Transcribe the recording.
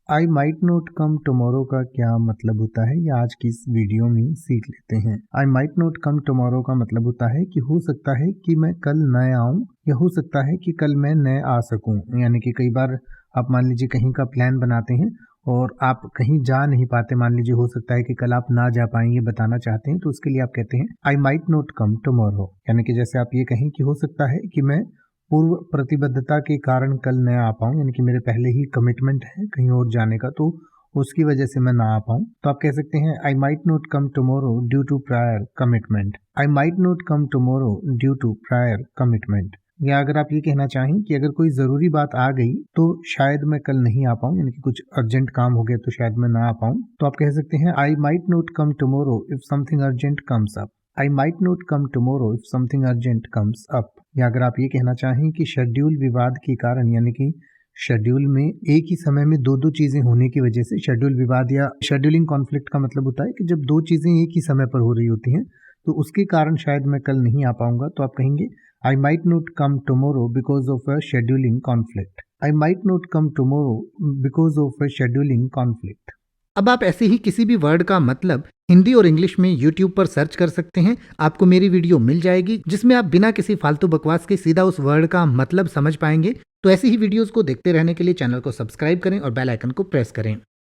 I might not come tomorrow का क्या मतलब होता है, ये आज की इस वीडियो में सीख लेते हैं। I might not come tomorrow का मतलब होता है कि हो सकता है कि मैं कल न आऊं, या हो सकता है कि कल मैं न आ सकूं। यानी कि कई बार आप मान लीजिए कहीं का प्लान बनाते हैं और आप कहीं जा नहीं पाते, मान लीजिए हो सकता है कि कल आप ना जा पाएं, ये बताना चाहते हैं, तो उसके लिए आप कहते हैं I might not come tomorrow. यानी कि जैसे आप ये कहें कि हो सकता है कि मैं पूर्व प्रतिबद्धता के कारण कल न आ पाऊं, यानी कि मेरे पहले ही कमिटमेंट है कहीं और जाने का, तो उसकी वजह से मैं ना आ पाऊं, तो आप कह सकते हैं I might not come tomorrow due to prior commitment. I might not come tomorrow due to prior commitment. या अगर आप ये कहना चाहें कि अगर कोई ज़रूरी बात आ गई तो शायद मैं कल नहीं आ पाऊं, यानी कि कुछ अर्जेंट काम हो गया तो शायद मैं ना आ पाऊं, तो आप कह सकते हैं I might not come tomorrow if something urgent comes up. I might not come tomorrow if something urgent comes up. या अगर आप ये कहना चाहें कि शेड्यूल विवाद के कारण, यानी कि शेड्यूल में एक ही समय में दो दो चीजें होने की वजह से शेड्यूल विवाद या शेड्यूलिंग कॉन्फ्लिक्ट का मतलब होता है कि जब दो चीजें एक ही समय पर हो रही होती हैं तो उसके कारण शायद मैं कल नहीं आ पाऊंगा, तो आप कहेंगे आई might not come tomorrow because of a scheduling conflict. I might not come tomorrow because of a scheduling conflict. अब आप ऐसे ही किसी भी वर्ड का मतलब हिंदी और इंग्लिश में YouTube पर सर्च कर सकते हैं। आपको मेरी वीडियो मिल जाएगी जिसमें आप बिना किसी फालतू बकवास के सीधा उस वर्ड का मतलब समझ पाएंगे। तो ऐसी ही वीडियोस को देखते रहने के लिए चैनल को सब्सक्राइब करें और बेल आइकन को प्रेस करें।